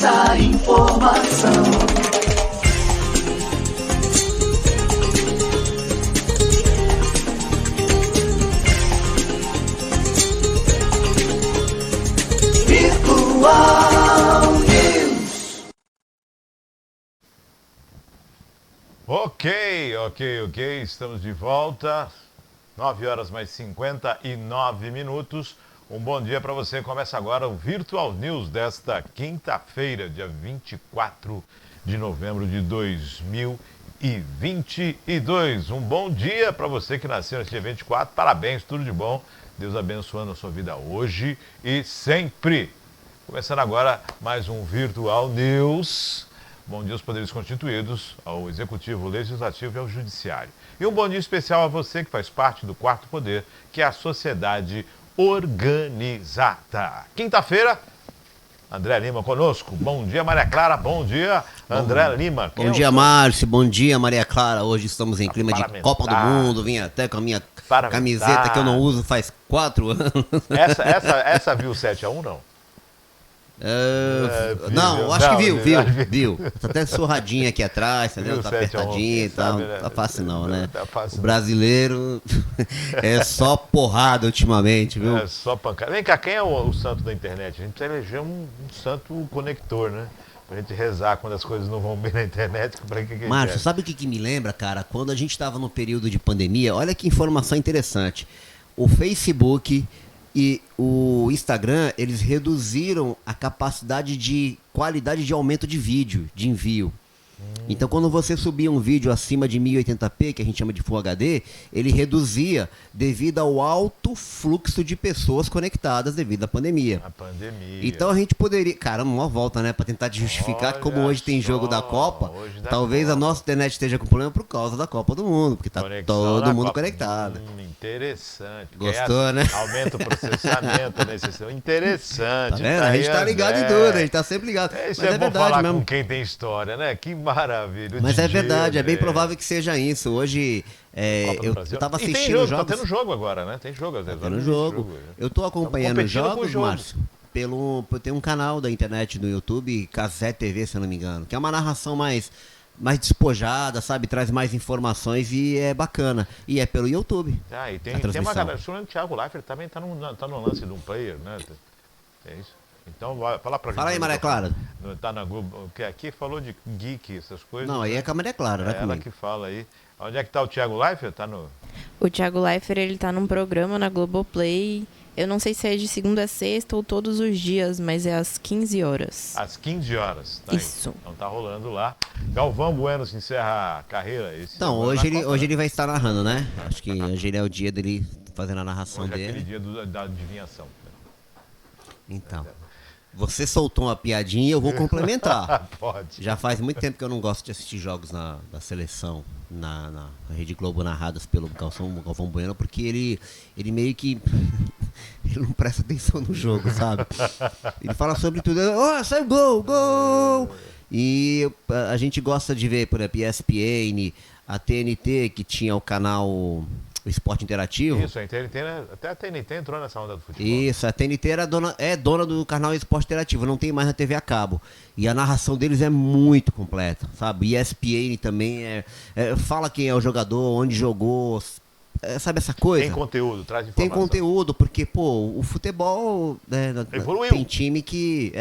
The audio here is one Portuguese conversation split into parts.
muita informação. Virtual News. Ok. Estamos de volta. 9 horas mais 59 minutos. Um bom dia para você. Começa agora o Virtual News desta quinta-feira, dia 24 de novembro de 2022. Um bom dia para você que nasceu nesse dia 24. Parabéns, tudo de bom. Deus abençoando a sua vida hoje e sempre. Começando agora mais um Virtual News. Bom dia aos poderes constituídos, ao Executivo, Legislativo e ao Judiciário. E um bom dia especial a você que faz parte do quarto poder, que é a sociedade organizada. Quinta-feira, André Lima conosco. Bom dia, Maria Clara. Bom dia, André Lima. Bom dia, Márcio. Bom dia, Maria Clara. Hoje estamos em clima de Copa do Mundo. Vim até com a minha camiseta que eu não uso faz 4 anos. Essa viu 7-1, não? Não, acho que viu. Tá até surradinha aqui atrás, entendeu? Tá apertadinha e tal. Não tá fácil não, né? O brasileiro é só porrada ultimamente, viu? É só pancada. Vem cá, quem é o santo da internet? A gente precisa eleger um santo conector, né? Pra gente rezar quando as coisas não vão bem na internet. Márcio, sabe o que me lembra, cara? Quando a gente tava no período de pandemia, olha que informação interessante. O Facebook e o Instagram, eles reduziram a capacidade de qualidade de aumento de vídeo, de envio. Então, quando você subia um vídeo acima de 1080p, que a gente chama de Full HD, ele reduzia devido ao alto fluxo de pessoas conectadas devido à pandemia. Então, a gente poderia... Caramba, uma volta, né? Pra tentar te justificar que como hoje tem jogo da Copa, talvez a nossa internet esteja com problema por causa da Copa do Mundo, porque tá todo mundo conectado. Interessante. Gostou, né? Aumenta o processamento, interessante. Tá vendo? A gente tá ligado em tudo, a gente tá sempre ligado. Mas é bom falar mesmo com quem tem história, né? Que maravilha. Mas é verdade, é bem provável que seja isso. Hoje, eu tava assistindo os jogos. Tá tendo jogo agora, né? Tem jogo às vezes. Tá tendo jogo. Eu tô acompanhando os jogos, Márcio, tem um canal da internet no YouTube, Casé TV, se eu não me engano, que é uma narração mais despojada, sabe? Traz mais informações e é bacana. E é pelo YouTube. E tem uma galera. O Thiago Leifert também tá no lance de um player, né? É isso. Então, fala pra gente. Fala aí, Maria Clara. Tá na Globo, que aqui falou de geek, essas coisas. Não, aí é com a Maria Clara, né? É ela que fala aí. Onde é que tá o Thiago Leifert? O Thiago Leifert, ele tá num programa na Globoplay. Eu não sei se é de segunda a sexta ou todos os dias, mas é às 15 horas. Às 15 horas. Tá isso. Aí. Então tá rolando lá. Galvão Bueno se encerra a carreira. Então, hoje ele vai estar narrando, né? Acho que hoje ele é o dia dele fazendo a narração dele. É aquele dia da adivinhação. Então... Você soltou uma piadinha e eu vou complementar. Pode. Já faz muito tempo que eu não gosto de assistir jogos da seleção na Rede Globo narradas pelo Galvão Bueno, porque ele meio que ele não presta atenção no jogo, sabe? Ele fala sobre tudo. Sai gol! E a gente gosta de ver, por exemplo, ESPN, a TNT, que tinha o canal... O Esporte Interativo. Isso, até a TNT entrou nessa onda do futebol. Isso, a TNT é dona do canal Esporte Interativo, não tem mais na TV a cabo. E a narração deles é muito completa, sabe? ESPN também fala quem é o jogador, onde jogou, sabe essa coisa? Tem conteúdo, traz informação. Tem conteúdo, porque, o futebol... evoluiu. Tem time que...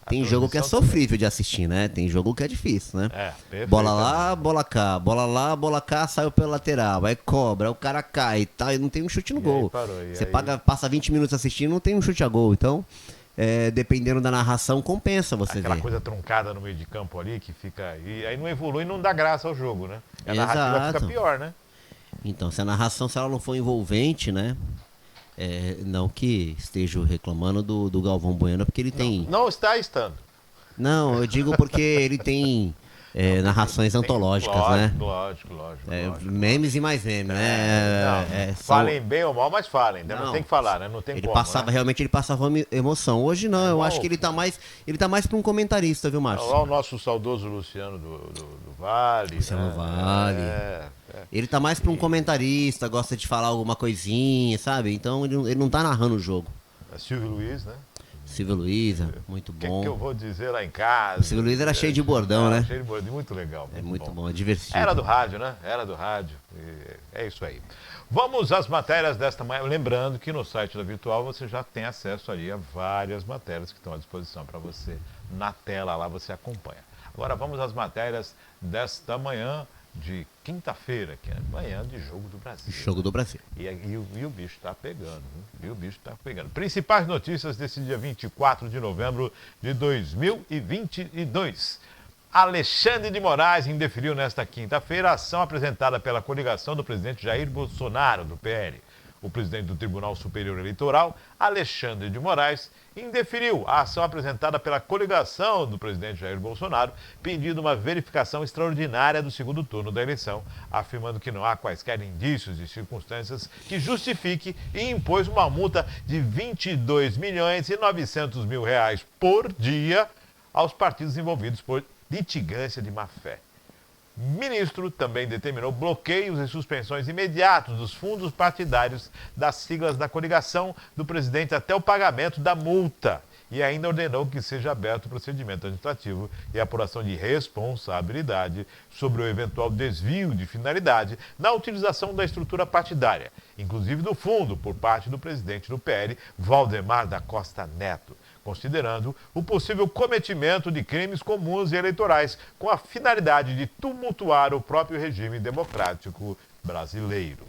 Tem jogo que é sofrível de assistir, né? Tem jogo que é difícil, né? Bola lá, bola cá. Bola lá, bola cá, saiu pela lateral. Aí cobra, aí o cara cai e tal, e não tem um chute no gol. Você passa 20 minutos assistindo, não tem um chute a gol. Então, dependendo da narração, compensa você ver. Aquela coisa truncada no meio de campo ali, que fica... E aí não evolui e não dá graça ao jogo, né? A narrativa fica pior, né? Então, se a narração, se ela não for envolvente, né? Não que esteja reclamando do Galvão Bueno, porque ele tem... Não está estando. Não, eu digo porque ele tem narrações antológicas, né? Lógico. Memes e mais memes, né? Falem bem ou mal, mas falem. Não tem que falar, né? Não tem ele como, passava, né? Realmente ele passava emoção. Hoje não, eu acho que ele tá mais para um comentarista, viu, Márcio? Olha o nosso saudoso Luciano do Vale. Luciano Vale. Ele tá mais para um comentarista, gosta de falar alguma coisinha, sabe? Então ele não tá narrando o jogo. Silvio Luiz, né? Silvio Luiz, muito O que, bom. que eu vou dizer lá em casa? O Silvio Luiz era cheio de bordão, né? Cheio de bordão, muito legal. É muito bom, é divertido. Era do rádio, né? Era do rádio. E é isso aí. Vamos às matérias desta manhã. Lembrando que no site da Virtual você já tem acesso ali a várias matérias que estão à disposição para você. Na tela lá você acompanha. Agora vamos às matérias desta manhã de quinta-feira, que é manhã de Jogo do Brasil. Jogo do Brasil. E o bicho está pegando, viu? E o bicho está pegando. Principais notícias desse dia 24 de novembro de 2022. Alexandre de Moraes indeferiu nesta quinta-feira a ação apresentada pela coligação do presidente Jair Bolsonaro, do PL. O presidente do Tribunal Superior Eleitoral, Alexandre de Moraes, indeferiu a ação apresentada pela coligação do presidente Jair Bolsonaro, pedindo uma verificação extraordinária do segundo turno da eleição, afirmando que não há quaisquer indícios e circunstâncias que justifique e impôs uma multa de R$ 22.900.000 por dia aos partidos envolvidos por litigância de má-fé. O ministro também determinou bloqueios e suspensões imediatos dos fundos partidários das siglas da coligação do presidente até o pagamento da multa e ainda ordenou que seja aberto o procedimento administrativo e apuração de responsabilidade sobre o eventual desvio de finalidade na utilização da estrutura partidária, inclusive do fundo, por parte do presidente do PL, Valdemar da Costa Neto, considerando o possível cometimento de crimes comuns e eleitorais com a finalidade de tumultuar o próprio regime democrático brasileiro.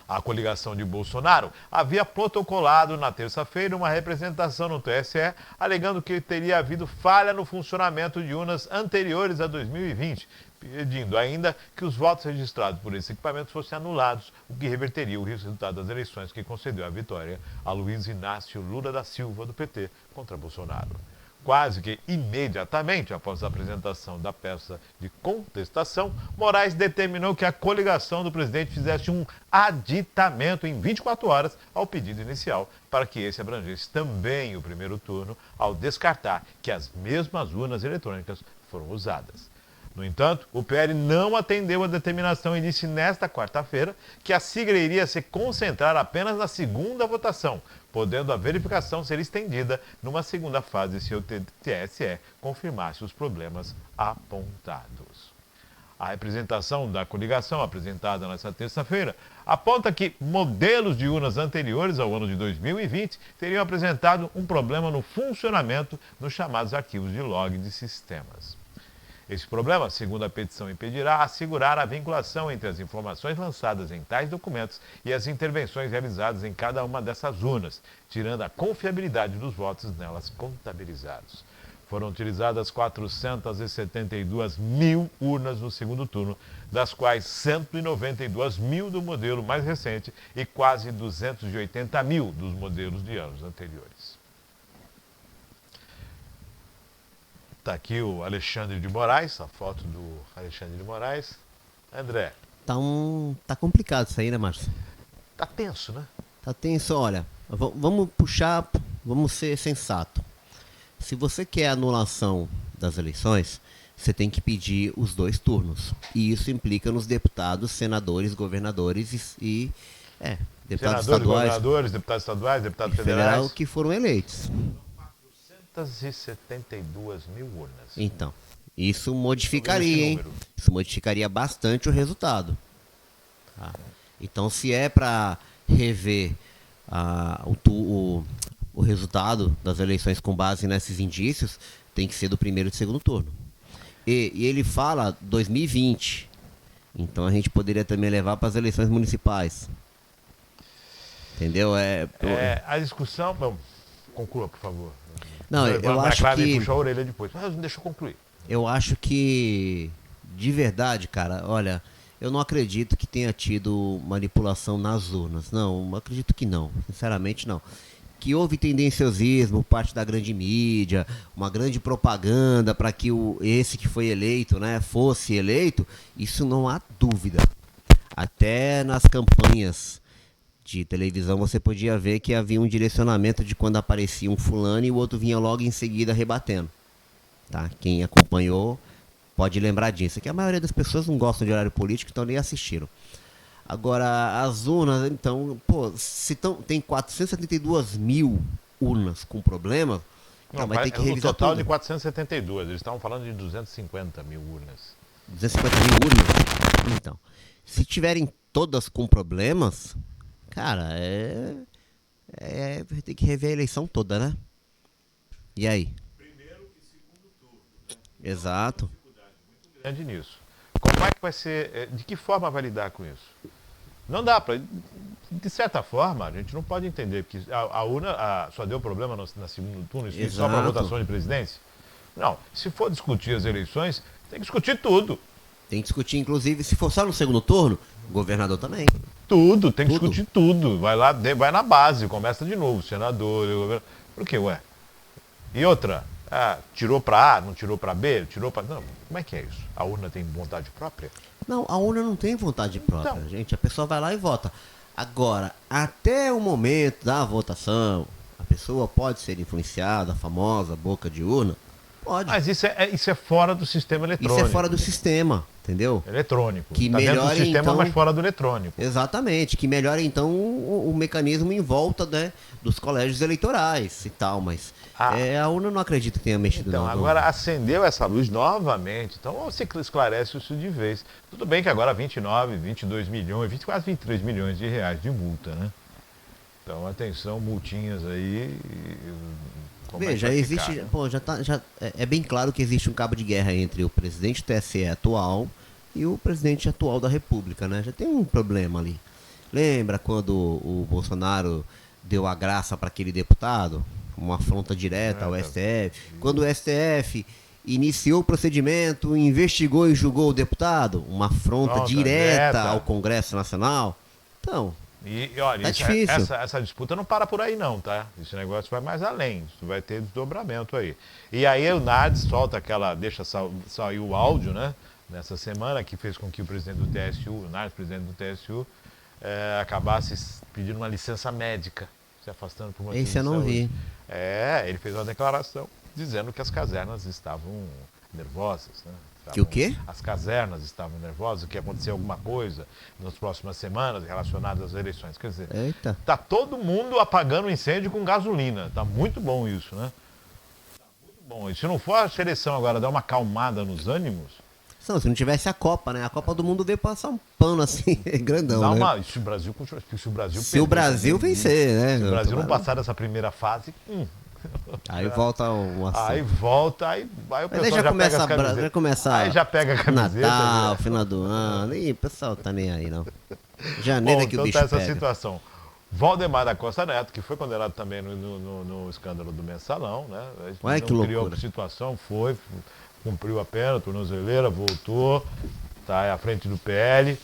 A coligação de Bolsonaro havia protocolado na terça-feira uma representação no TSE, alegando que teria havido falha no funcionamento de urnas anteriores a 2020, pedindo ainda que os votos registrados por esses equipamentos fossem anulados, o que reverteria o resultado das eleições que concedeu a vitória a Luiz Inácio Lula da Silva, do PT, contra Bolsonaro. Quase que imediatamente após a apresentação da peça de contestação, Moraes determinou que a coligação do presidente fizesse um aditamento em 24 horas ao pedido inicial, para que esse abrangesse também o primeiro turno, ao descartar que as mesmas urnas eletrônicas foram usadas. No entanto, o PL não atendeu a determinação e disse nesta quarta-feira que a sigla iria se concentrar apenas na segunda votação, podendo a verificação ser estendida numa segunda fase se o TSE confirmasse os problemas apontados. A representação da coligação, apresentada nesta terça-feira, aponta que modelos de urnas anteriores ao ano de 2020 teriam apresentado um problema no funcionamento dos chamados arquivos de log de sistemas. Esse problema, segundo a petição, impedirá assegurar a vinculação entre as informações lançadas em tais documentos e as intervenções realizadas em cada uma dessas urnas, tirando a confiabilidade dos votos nelas contabilizados. Foram utilizadas 472 mil urnas no segundo turno, das quais 192 mil do modelo mais recente e quase 280 mil dos modelos de anos anteriores. Está aqui o Alexandre de Moraes, a foto do Alexandre de Moraes. André. Tá complicado isso aí, né, Márcio? Tá tenso, né? Tá tenso, olha. Vamos ser sensato. Se você quer a anulação das eleições, você tem que pedir os 2 turnos. E isso implica nos deputados, senadores, governadores e deputados estaduais. Governadores, deputados estaduais, deputados federal federais. que foram eleitos. 472 mil urnas. Então, isso modificaria, hein? Isso modificaria bastante o resultado. Tá? Então, se é para rever o resultado das eleições com base nesses indícios, tem que ser do primeiro e do segundo turno. E ele fala 2020. Então, a gente poderia também levar para as eleições municipais. Entendeu? A discussão... Bom, conclua, por favor. Não, eu acho que... puxar a orelha depois. Mas deixa eu concluir. Eu acho que, de verdade, cara, olha, eu não acredito que tenha tido manipulação nas urnas. Não acredito que não. Sinceramente, não. Que houve tendenciosismo por parte da grande mídia, uma grande propaganda para que esse que foi eleito, né, fosse eleito, isso não há dúvida. Até nas campanhas de televisão você podia ver que havia um direcionamento de quando aparecia um fulano e o outro vinha logo em seguida rebatendo. Tá? Quem acompanhou pode lembrar disso. Que a maioria das pessoas não gostam de horário político, então nem assistiram. Agora, as urnas, então, se tem 472 mil urnas com problema, então vai ter que no revisar total tudo. de 472, eles estavam falando de 250 mil urnas. 250 mil urnas. Então, se tiverem todas com problemas, cara, vai ter que rever a eleição toda, né? E aí? Primeiro e segundo turno. Exato. Grande nisso. Como é que vai ser, de que forma vai lidar com isso? Não dá para, de certa forma, a gente não pode entender que a urna só deu problema na segundo turno, isso só para Exato. votação de presidência. Não, se for discutir as eleições, tem que discutir tudo. Tem que discutir, inclusive, se for só no segundo turno, o governador também. Tudo, tem que Tudo. discutir tudo. Vai lá, vai na base, começa de novo, senador, governador. Por quê, ué? E outra, tirou para A, não tirou para B, tirou para... Não, como é que é isso? A urna tem vontade própria? Não, a urna não tem vontade própria, Então. gente. A pessoa vai lá e vota. Agora, até o momento da votação, a pessoa pode ser influenciada, a famosa boca de urna? Pode. Mas isso é fora do sistema eletrônico. Isso é fora do sistema, entendeu? Eletrônico. Que Tá dentro do melhore, sistema, então- mas fora do eletrônico. Exatamente, que melhora então o mecanismo em volta, né, dos colégios eleitorais e tal, mas a urna não acredito que tenha mexido Então, não. agora acendeu essa luz novamente, então você esclarece isso de vez. Tudo bem que agora 29, 22 milhões, quase 23 milhões de reais de multa, né? Então, atenção, multinhas aí. Como é que Veja, vai existe, ficar, né? pô, é bem claro que existe um cabo de guerra entre o presidente do TSE atual e o presidente atual da República, né? Já tem um problema ali. Lembra quando o Bolsonaro deu a graça para aquele deputado? Uma afronta direta ao STF. Quando o STF iniciou o procedimento, investigou e julgou o deputado, uma afronta Afronta direta direta. ao Congresso Nacional. Então, E olha, Tá difícil. essa disputa não para por aí não, tá? Esse negócio vai mais além, isso vai ter desdobramento aí. E aí o Nardes solta deixa sair o áudio, né? Nessa semana, que fez com que o presidente do TSU, o Nardes, presidente do TSU, acabasse pedindo uma licença médica, se afastando por motivos esse eu de não saúde. vi. Ele fez uma declaração dizendo que as casernas estavam nervosas, né? Que o quê? As casernas estavam nervosas, que ia acontecer alguma coisa nas próximas semanas relacionadas às eleições. Quer dizer, Eita. tá todo mundo apagando o incêndio com gasolina. Tá muito bom isso, né? Tá muito bom. E se não for a seleção agora dar uma acalmada nos ânimos, Não, se não tivesse a Copa, né? A Copa do Mundo veio passar um pano assim, grandão, dá né? uma. Se o Brasil continuar. Se o Brasil, Se o Brasil vencer, né? Se o Brasil não Tomara. passar dessa primeira fase, Aí volta um assunto. aí volta, aí o Mas pessoal aí já já começa pega a as camisetas. já começa Aí já pega a camiseta. Natal, né? final do ano. Ih, o pessoal tá nem aí, não. Janeiro Bom, é que o então bicho tá essa pega. situação. Valdemar da Costa Neto, que foi condenado também no escândalo do Mensalão, né? Olha que Não criou loucura. situação, cumpriu a pena, tornozeleira, voltou, tá à frente do PL,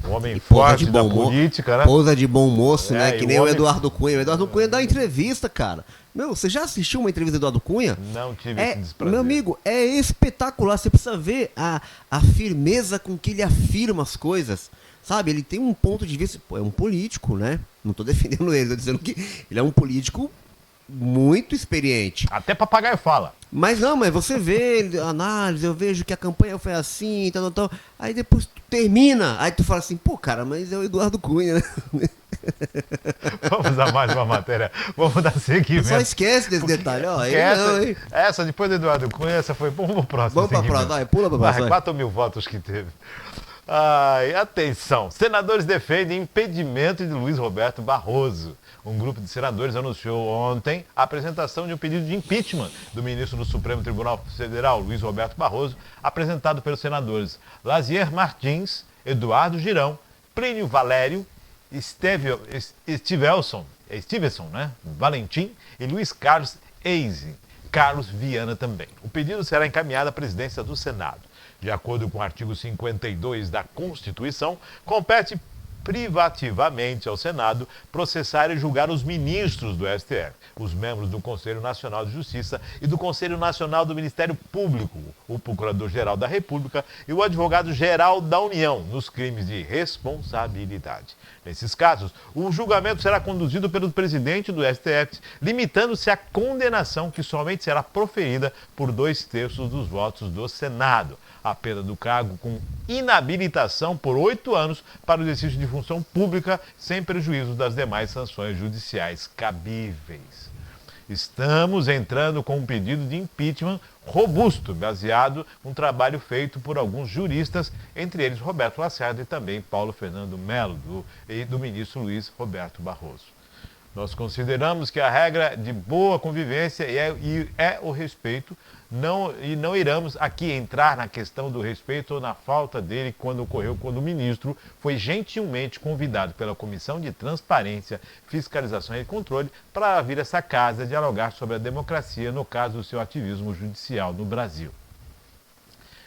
um homem E pousa forte de da bom política, né? Pousa de bom moço, É, né? e Que o nem o homem- Eduardo Cunha. O Eduardo Cunha dá entrevista, cara. Meu, você já assistiu uma entrevista do Eduardo Cunha? Não tive esse desprazer. Meu amigo, é espetacular. Você precisa ver a firmeza com que ele afirma as coisas. Sabe, ele tem um ponto de vista. Pô, é um político, né? Não tô defendendo ele, tô dizendo que ele é um político muito experiente. Até papagaio fala. Mas não, mas você vê a análise, eu vejo que a campanha foi assim, tal, tal, tal. Aí depois tu termina, aí tu fala assim, pô, cara, mas é o Eduardo Cunha, né? Vamos a mais uma matéria. Vamos dar seguimento. Só esquece desse detalhe, ó. Porque Ele não, hein? essa, depois do Eduardo Cunha, essa foi. Vamos pro próximo. Vamos pra segmento. próxima, vai, pula pra próxima, vai. 4 mil votos que teve. Ai, atenção. Senadores defendem impedimento de Luiz Roberto Barroso. Um grupo de senadores anunciou ontem a apresentação de um pedido de impeachment do ministro do Supremo Tribunal Federal, Luiz Roberto Barroso, apresentado pelos senadores Lazier Martins, Eduardo Girão, Plínio Valério, Stevenson, né? Valentim e Luiz Carlos Eise, Carlos Viana também. O pedido será encaminhado à presidência do Senado. De acordo com o artigo 52 da Constituição, compete privativamente ao Senado processar e julgar os ministros do STF, os membros do Conselho Nacional de Justiça e do Conselho Nacional do Ministério Público, o Procurador-Geral da República e o Advogado-Geral da União, nos crimes de responsabilidade. Nesses casos, o julgamento será conduzido pelo presidente do STF, limitando-se à condenação que somente será proferida por 2/3 dos votos do Senado. A pena do cargo com inabilitação por 8 anos para o exercício de função pública, sem prejuízo das demais sanções judiciais cabíveis. Estamos entrando com um pedido de impeachment robusto, baseado num trabalho feito por alguns juristas, entre eles Roberto Lacerda e também Paulo Fernando Melo, do ministro Luiz Roberto Barroso. Nós consideramos que a regra de boa convivência é o respeito, e não iremos aqui entrar na questão do respeito ou na falta dele quando o ministro foi gentilmente convidado pela Comissão de Transparência, Fiscalização e Controle para vir a essa casa dialogar sobre a democracia no caso do seu ativismo judicial no Brasil.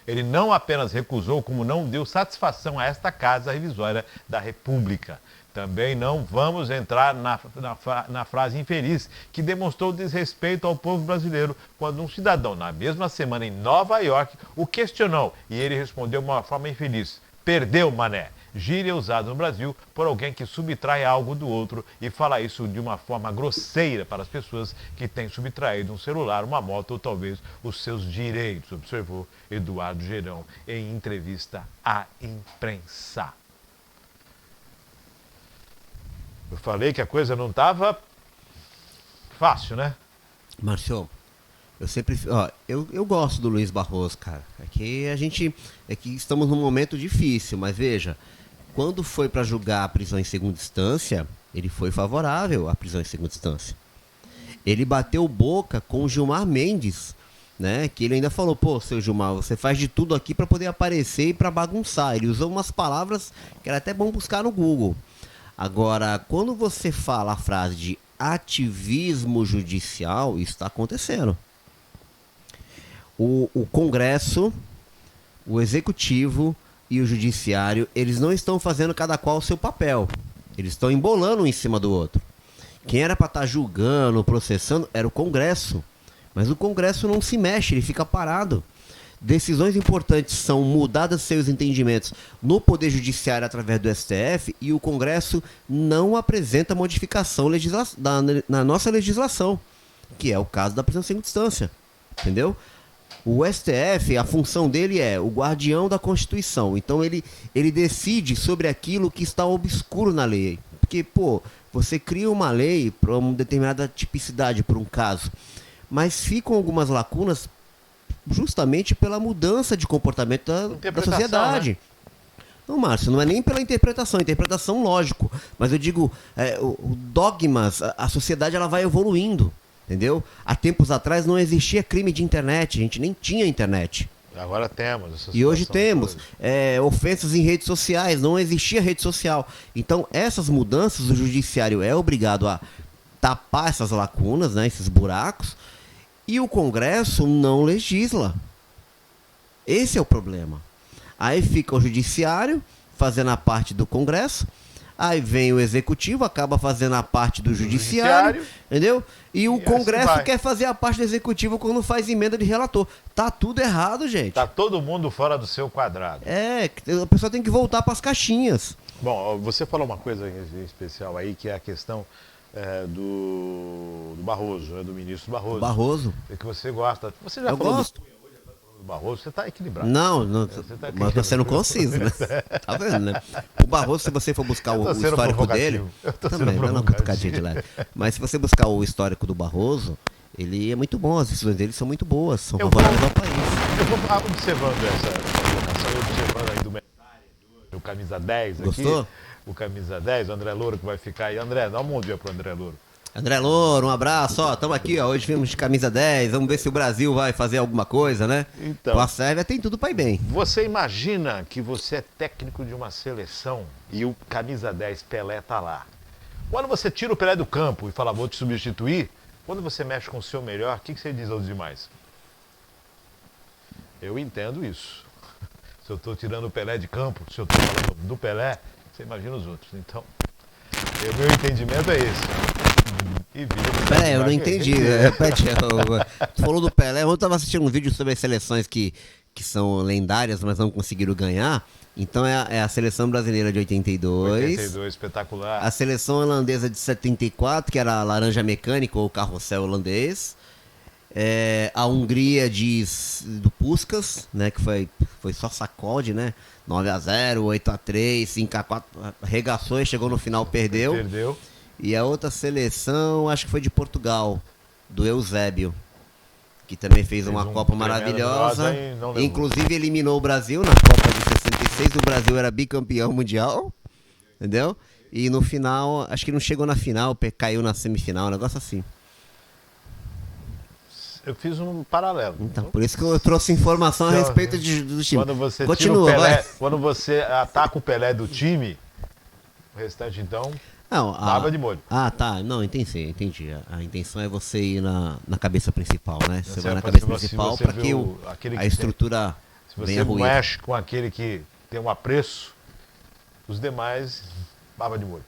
Ele não apenas recusou, como não deu satisfação a esta Casa Revisória da República. Também não vamos entrar na frase infeliz que demonstrou desrespeito ao povo brasileiro quando um cidadão, na mesma semana em Nova York, o questionou e ele respondeu de uma forma infeliz: perdeu, mané. Gíria usada no Brasil por alguém que subtrai algo do outro e fala isso de uma forma grosseira para as pessoas que têm subtraído um celular, uma moto ou talvez os seus direitos, observou Eduardo Girão em entrevista à imprensa. Eu falei que a coisa não estava fácil, né? Márcio, eu sempre... eu gosto do Luiz Barroso, cara. É que estamos num momento difícil, mas veja, quando foi para julgar a prisão em segunda instância, ele foi favorável à prisão em segunda instância. Ele bateu boca com o Gilmar Mendes, né? Que ele ainda falou: pô, seu Gilmar, você faz de tudo aqui para poder aparecer e para bagunçar. Ele usou umas palavras que era até bom buscar no Google. Agora, quando você fala a frase de ativismo judicial, isso está acontecendo. O Congresso, o Executivo e o Judiciário, eles não estão fazendo cada qual o seu papel. Eles estão embolando um em cima do outro. Quem era para estar julgando, processando, era o Congresso. Mas o Congresso não se mexe, ele fica parado. Decisões importantes são mudadas seus entendimentos no Poder Judiciário através do STF e o Congresso não apresenta modificação na nossa legislação, que é o caso da prisão em segunda instância, entendeu? O STF, a função dele é o guardião da Constituição, então ele decide sobre aquilo que está obscuro na lei, porque, pô, você cria uma lei para uma determinada tipicidade, por um caso, mas ficam algumas lacunas justamente pela mudança de comportamento da sociedade. Né? Não, Márcio, não é nem pela interpretação lógico, mas eu digo, o dogmas, a sociedade ela vai evoluindo, entendeu? Há tempos atrás não existia crime de internet, a gente nem tinha internet. Agora temos. Essa e hoje temos ofensas em redes sociais, não existia rede social. Então, essas mudanças, o judiciário é obrigado a tapar essas lacunas, né, esses buracos, e o Congresso não legisla. Esse é o problema. Aí fica o Judiciário fazendo a parte do Congresso, aí vem o Executivo, acaba fazendo a parte do Judiciário, entendeu? E o Congresso quer fazer a parte do Executivo quando faz emenda de relator. Tá tudo errado, gente. Tá todo mundo fora do seu quadrado. A pessoa tem que voltar para as caixinhas. Bom, você falou uma coisa em especial aí, que é a questão do Barroso, né, do ministro Barroso. Barroso. É que você gosta. Você já eu falou gosto. do Barroso, você está equilibrado. Não, mas você não conciso, né? Tá vendo, né? O Barroso, se você for buscar o histórico dele... Também, não é uma cutucadinha de leve. Mas se você buscar o histórico do Barroso, ele é muito bom, as decisões dele são muito boas, são favoráveis ao país. Eu vou observando essa colocação, observando aí do Camisa 10 aqui. Gostou? O Camisa 10, o André Louro que vai ficar aí. André, dá um bom dia pro André Louro. André Louro, um abraço, estamos aqui, hoje vimos de Camisa 10, vamos ver se o Brasil vai fazer alguma coisa, né? Então, com a Sérvia tem tudo para ir bem. Você imagina que você é técnico de uma seleção e o Camisa 10 Pelé tá lá. Quando você tira o Pelé do campo e fala, vou te substituir, quando você mexe com o seu melhor, o que você diz aos demais? Eu entendo isso. Se eu estou tirando o Pelé de campo, se eu estou falando do Pelé, você imagina os outros. Então, o meu entendimento é esse. E Peraí, eu não entendi. Repete, tu falou do Pelé, eu estava assistindo um vídeo sobre as seleções que são lendárias, mas não conseguiram ganhar. Então é a seleção brasileira de 82. 82, espetacular. A seleção holandesa de 74, que era a laranja mecânica ou carrossel holandês. A Hungria do Puskás, né, que foi só sacode, né? 9-0, 8-3, 5-4, arregaçou e chegou no final, perdeu. Perdeu. E a outra seleção, acho que foi de Portugal. do Eusébio, que também fez uma um Copa tremenda maravilhosa, nota e não levou. inclusive eliminou o Brasil na Copa de 66, o Brasil era bicampeão mundial, entendeu? E no final, acho que não chegou na final, caiu na semifinal, um negócio assim. Eu fiz um paralelo. Então, por isso que eu trouxe informação a respeito do time. Quando você Continua, tira o Pelé, vai. quando você ataca o Pelé do time, o restante então, Não, baba de molho. Ah, tá. Não, entendi. A intenção é você ir na cabeça principal, né? Você vai na Se cabeça você principal vê para que aquele a que estrutura Se você venha ruir. mexe com aquele que tem um apreço, os demais, baba de molho.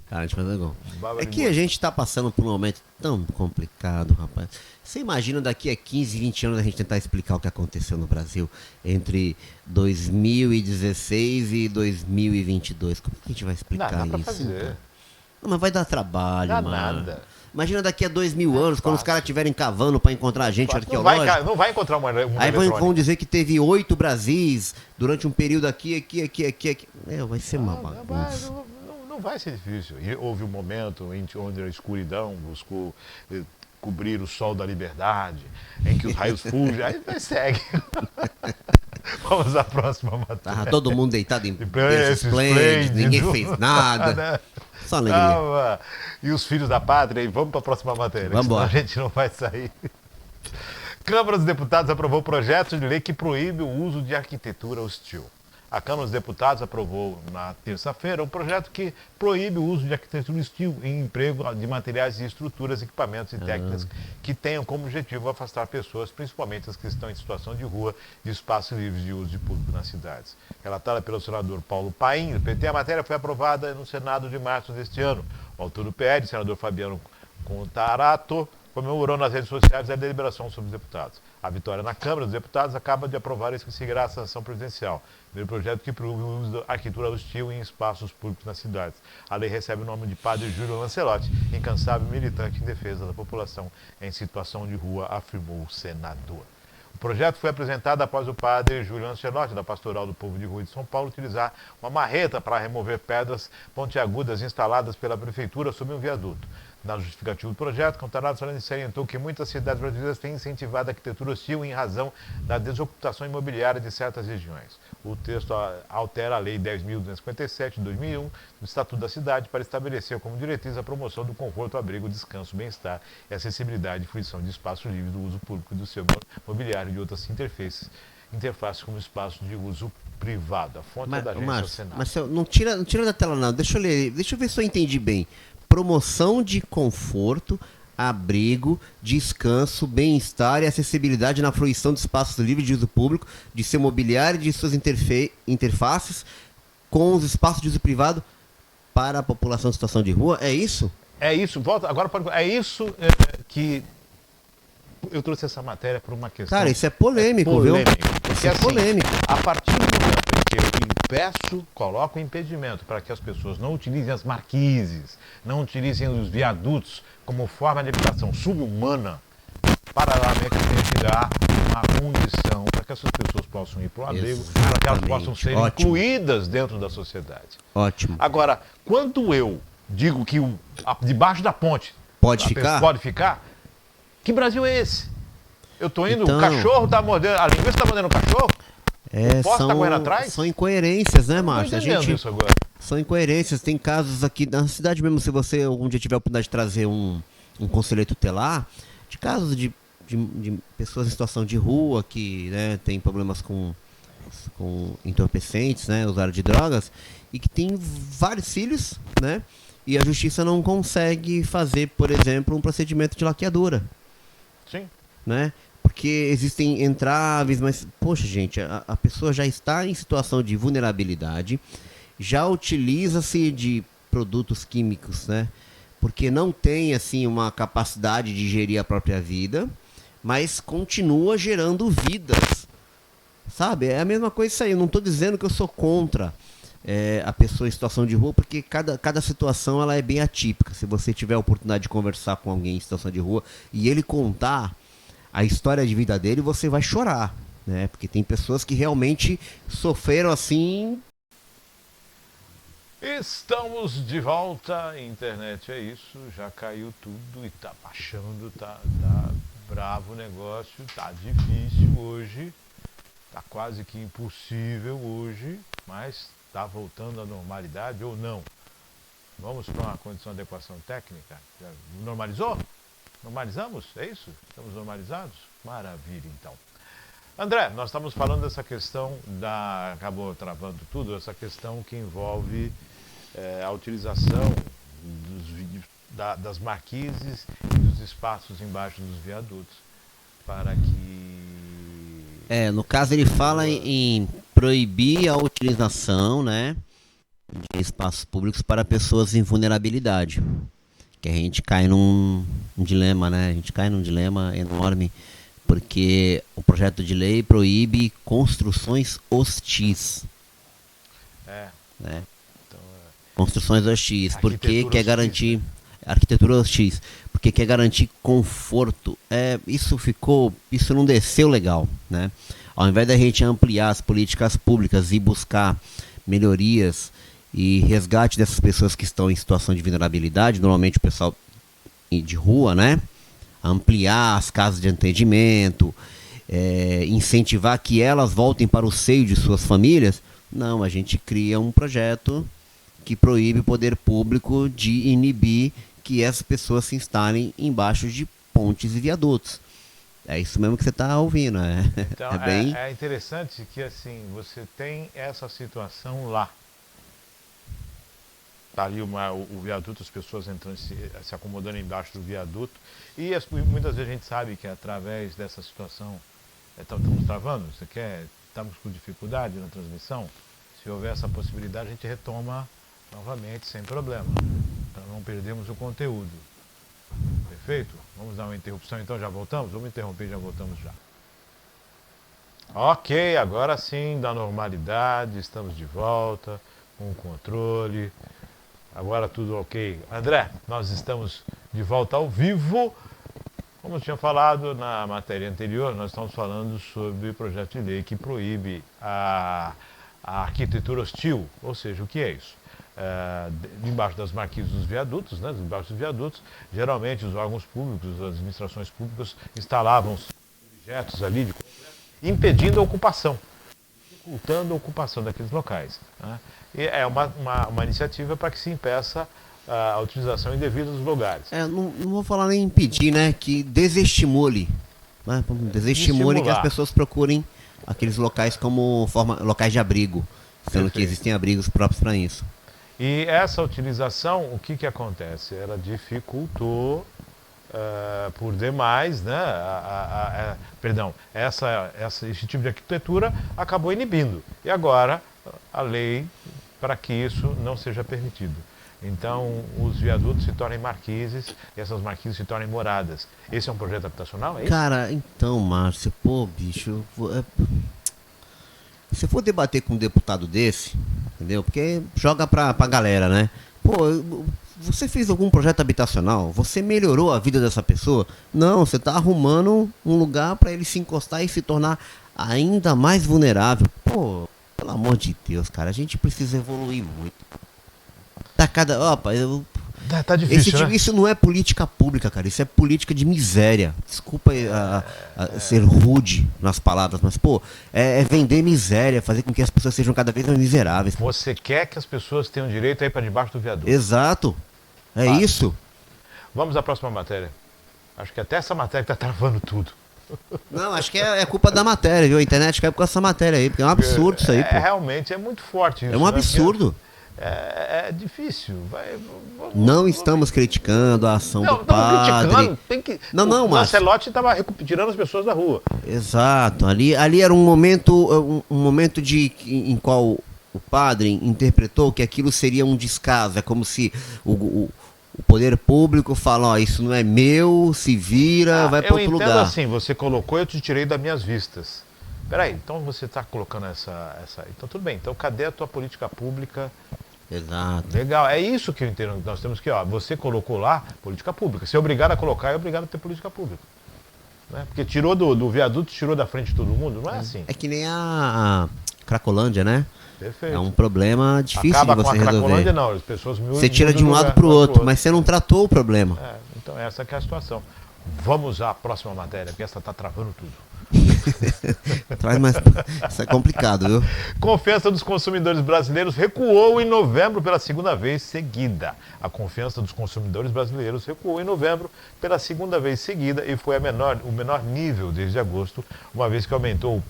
Cara, a gente faz legal. Baba É de que molho. a gente tá passando por um momento tão complicado, rapaz. Você imagina daqui a 15, 20 anos a gente tentar explicar o que aconteceu no Brasil entre 2016 e 2022. Como que a gente vai explicar Dá pra isso? fazer. cara? Não, mas vai dar trabalho, Dá mano. nada. Imagina daqui a 2000 anos, quando os fácil. caras estiverem cavando pra encontrar a gente Não arqueológica. não vai encontrar uma Aí vão eletrônica. dizer que teve 8 Brasis durante um período aqui. Vai ser uma Não, bagunça. não vai ser difícil. E houve um momento onde a escuridão buscou cobrir o sol da liberdade, em que os raios fulgem. Aí segue. Vamos à próxima matéria. Tava todo mundo deitado em berço Berço esplêndido, ninguém esplêndido. fez nada. Só alegria. Calma. E os filhos da pátria, e vamos para a próxima matéria, Vamos senão a embora. gente não vai sair. Câmara dos Deputados aprovou projeto de lei que proíbe o uso de arquitetura hostil. A Câmara dos Deputados aprovou na terça-feira um projeto que proíbe o uso de arquitetura hostil em emprego de materiais e estruturas, equipamentos e técnicas que tenham como objetivo afastar pessoas, principalmente as que estão em situação de rua, de espaços livres de uso de público nas cidades. Relatada pelo senador Paulo Paim, do PT, a matéria foi aprovada no Senado de março deste ano. O autor do PL, o senador Fabiano Contarato, comemorou nas redes sociais a deliberação sobre os deputados. A vitória na Câmara dos Deputados acaba de aprovar isso que seguirá a sanção presidencial. Primeiro projeto que proíbe o uso da arquitetura hostil em espaços públicos nas cidades. A lei recebe o nome de Padre Júlio Lancelotti, incansável militante em defesa da população em situação de rua, afirmou o senador. O projeto foi apresentado após o padre Júlio Lancelotti, da Pastoral do Povo de Rua de São Paulo, utilizar uma marreta para remover pedras pontiagudas instaladas pela prefeitura sob um viaduto. Na justificativa do projeto, Contarato salientou que muitas cidades brasileiras têm incentivado a arquitetura hostil em razão da desocupação imobiliária de certas regiões. O texto altera a Lei 10.257 de 2001 do Estatuto da Cidade para estabelecer como diretriz a promoção do conforto, abrigo, descanso, bem-estar e acessibilidade e fruição de espaços livres do uso público e do seu mobiliário e de outras interfaces como espaços de uso privado. A fonte é da agência Senado. Marcelo, não tira da tela não. Deixa eu ler. Deixa eu ver se eu entendi bem. Promoção de conforto, abrigo, descanso, bem-estar e acessibilidade na fruição de espaços livres de uso público, de seu mobiliário e de suas interfaces com os espaços de uso privado para a população em situação de rua. É isso? É isso, volta, agora é isso que eu trouxe essa matéria por uma questão. Cara, isso é polêmico, viu? Porque Isso é assim, polêmico. a partir do momento em que eu coloco impedimento para que as pessoas não utilizem as marquises, não utilizem os viadutos como forma de habitação subhumana, paralelamente eu tenho que dar uma condição para que essas pessoas possam ir para o abrigo, para que elas possam ser Ótimo. incluídas dentro da sociedade. Ótimo. Agora, quando eu digo que debaixo da ponte Pode a ficar? pessoa pode ficar, que Brasil é esse? Eu tô indo, Então- o cachorro tá mordendo, a linguiça tá mordendo o cachorro? O poste tá correndo atrás? são incoerências, né, Não tô Márcio? entendendo isso agora. São incoerências. Tem casos aqui na cidade mesmo, se você algum dia tiver a oportunidade de trazer um conselheiro tutelar, de casos de pessoas em situação de rua que, né, tem problemas com entorpecentes, né, usuário de drogas, e que tem vários filhos, né, e a justiça não consegue fazer, por exemplo, um procedimento de laqueadura, Sim. né? Porque existem entraves, mas, poxa, gente, a pessoa já está em situação de vulnerabilidade, já utiliza-se de produtos químicos, né? Porque não tem, assim, uma capacidade de gerir a própria vida, mas continua gerando vidas, sabe? É a mesma coisa isso aí. Eu não estou dizendo que eu sou contra a pessoa em situação de rua, porque cada situação ela é bem atípica. Se você tiver a oportunidade de conversar com alguém em situação de rua e ele contar a história de vida dele, você vai chorar, né? Porque tem pessoas que realmente sofreram assim Estamos de volta, internet é isso, já caiu tudo e tá baixando, tá bravo o negócio, tá difícil hoje, tá quase que impossível hoje, mas tá voltando à normalidade ou não? Vamos para uma condição de adequação técnica? Já normalizou? Normalizamos? É isso? Estamos normalizados? Maravilha, então. André, nós estamos falando dessa questão acabou travando tudo, essa questão que envolve a utilização das marquises e dos espaços embaixo dos viadutos para que... No caso ele fala em proibir a utilização, né, de espaços públicos para pessoas em vulnerabilidade. Que a gente cai num dilema, né? A gente cai num dilema enorme, porque o projeto de lei proíbe construções hostis. Né? Então, construções hostis, porque quer hostis, garantir... Arquitetura hostis, porque quer garantir conforto. Isso não desceu legal, né? Ao invés da gente ampliar as políticas públicas e buscar melhorias e resgate dessas pessoas que estão em situação de vulnerabilidade, normalmente o pessoal de rua, né? Ampliar as casas de atendimento, incentivar que elas voltem para o seio de suas famílias. Não, a gente cria um projeto que proíbe o poder público de inibir que essas pessoas se instalem embaixo de pontes e viadutos. É isso mesmo que você está ouvindo. Então, é interessante que assim, você tem essa situação lá. Está ali o viaduto, as pessoas entrando, se acomodando embaixo do viaduto. E muitas vezes a gente sabe que através dessa situação, estamos travando, estamos com dificuldade na transmissão. Se houver essa possibilidade, a gente retoma novamente, sem problema, para não perdermos o conteúdo. Perfeito? Vamos dar uma interrupção, então já voltamos? Vamos interromper e já voltamos já. Ok, agora sim, da normalidade, estamos de volta, com o controle. Agora tudo ok. André, nós estamos de volta ao vivo. Como eu tinha falado na matéria anterior, nós estamos falando sobre o projeto de lei que proíbe a arquitetura hostil. Ou seja, o que é isso? Embaixo das marquises dos viadutos, né, embaixo dos viadutos, geralmente os órgãos públicos, as administrações públicas instalavam objetos ali, impedindo a ocupação, dificultando a ocupação daqueles locais. Né? E é uma iniciativa para que se impeça a utilização indevida dos lugares. Não vou falar nem impedir, né, que desestimule, né, desestimule que as pessoas procurem aqueles locais como locais de abrigo, sendo que existem abrigos próprios para isso. E essa utilização, o que acontece? Ela dificultou por demais, né? Esse tipo de arquitetura acabou inibindo. E agora a lei para que isso não seja permitido. Então os viadutos se tornem marquises e essas marquises se tornem moradas. Esse é um projeto habitacional, é isso? Cara, então, Márcio, bicho, se for debater com um deputado desse, entendeu? Porque joga pra galera, né? Você fez algum projeto habitacional? Você melhorou a vida dessa pessoa? Não, você tá arrumando um lugar para ele se encostar e se tornar ainda mais vulnerável. Pelo amor de Deus, cara, a gente precisa evoluir muito. Tá difícil, né? Isso não é política pública, cara. Isso é política de miséria. Desculpa ser rude nas palavras, mas, é vender miséria, fazer com que as pessoas sejam cada vez mais miseráveis. Você quer que as pessoas tenham direito a ir para debaixo do viaduto. Exato. Isso. Vamos à próxima matéria. Acho que até essa matéria está travando tudo. Não, acho que é culpa da matéria, viu? A internet cai por causa dessa matéria aí, porque é um absurdo isso aí, pô. Realmente, é muito forte isso. É um absurdo. É difícil. Não estamos criticando a ação do padre. Criticando, tem que... O Lancelotti estava tirando as pessoas da rua. Exato. Ali era um momento em qual o padre interpretou que aquilo seria um descaso. É como se o poder público fala, isso não é meu, se vira, vai para outro lugar. Eu entendo assim, você colocou, eu te tirei das minhas vistas. Peraí, então você está colocando essa... Então tudo bem, então cadê a tua política pública? Exato. Legal, é isso que eu entendo. Nós temos que, você colocou lá política pública. Se é obrigado a colocar, é obrigado a ter política pública. Né? Porque tirou do viaduto, tirou da frente de todo mundo, não é assim. É que nem a Cracolândia, né? Perfeito. É um problema difícil Acaba de com você a resolver. Cracolândia, não. As pessoas Você tira de um lado para o outro, mas você não tratou o problema. Então essa que é a situação. Vamos à próxima matéria, porque essa está travando tudo. Traz mais... Isso é complicado, viu? Confiança dos consumidores brasileiros recuou em novembro pela segunda vez seguida. A confiança dos consumidores brasileiros recuou em novembro pela segunda vez seguida e foi o menor nível desde agosto, uma vez que aumentou o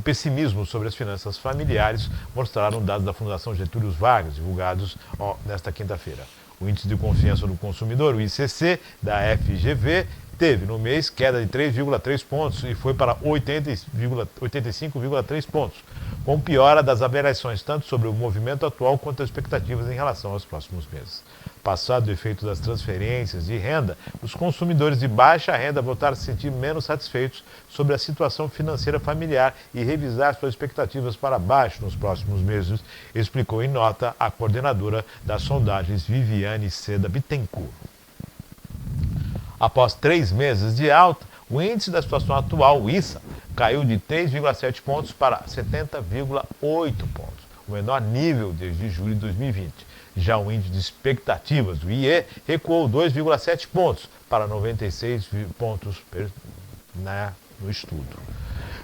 pessimismo sobre as finanças familiares, mostraram dados da Fundação Getúlio Vargas, divulgados nesta quinta-feira. O Índice de Confiança do Consumidor, o ICC, da FGV, teve no mês queda de 3,3 pontos e foi para 85,3 pontos, com piora das avaliações tanto sobre o movimento atual quanto as expectativas em relação aos próximos meses. Passado o efeito das transferências de renda, os consumidores de baixa renda voltaram a se sentir menos satisfeitos sobre a situação financeira familiar e revisar suas expectativas para baixo nos próximos meses, explicou em nota a coordenadora das sondagens Viviane Seda Bittencourt. Após 3 meses de alta, o índice da situação atual, o ISA, caiu de 3,7 pontos para 70,8 pontos, o menor nível desde julho de 2020. Já o índice de expectativas, o IE, recuou 2,7 pontos para 96 pontos no estudo.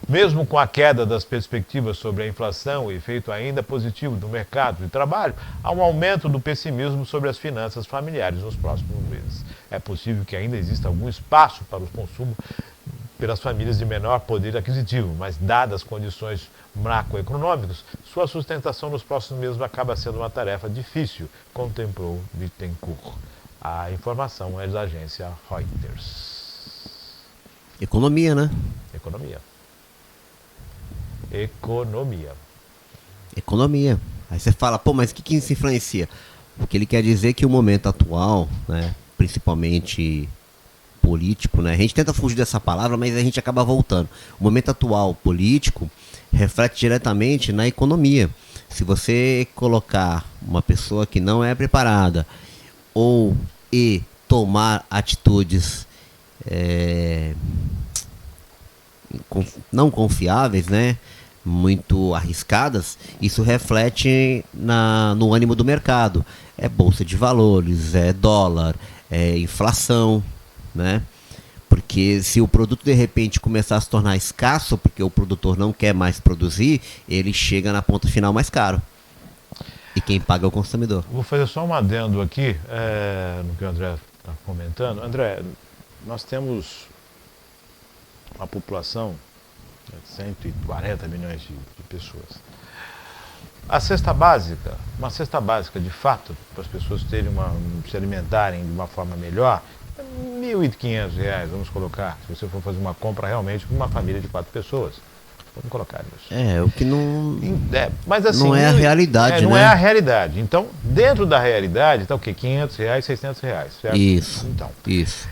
Mesmo com a queda das perspectivas sobre a inflação e efeito ainda positivo do mercado de trabalho, há um aumento do pessimismo sobre as finanças familiares nos próximos meses. É possível que ainda exista algum espaço para o consumo pelas famílias de menor poder aquisitivo, mas dadas as condições macroeconômicas, sua sustentação nos próximos meses acaba sendo uma tarefa difícil, contemplou Bittencourt. A informação é da agência Reuters. Economia, né? Economia. Aí você fala, pô, mas o que isso influencia? Porque ele quer dizer que o momento atual, né, principalmente político, né, a gente tenta fugir dessa palavra, mas a gente acaba voltando. O momento atual político reflete diretamente na economia. Se você colocar uma pessoa que não é preparada e tomar atitudes não confiáveis, né, muito arriscadas, isso reflete no ânimo do mercado. É bolsa de valores, é dólar, é inflação, né? Porque se o produto de repente começar a se tornar escasso, porque o produtor não quer mais produzir, ele chega na ponta final mais caro. E quem paga é o consumidor. Vou fazer só um adendo aqui, no que o André está comentando. André, nós temos uma população de 140 milhões de pessoas. A cesta básica, uma cesta básica de fato, para as pessoas se alimentarem de uma forma melhor, é R$ 1.500, vamos colocar, se você for fazer uma compra realmente para uma família de 4 pessoas. Vamos colocar isso. O que não... mas assim, não é a realidade, não né? é a realidade. Então, dentro da realidade, está o quê? R$ 500, R$ 600, certo? Isso, então, isso.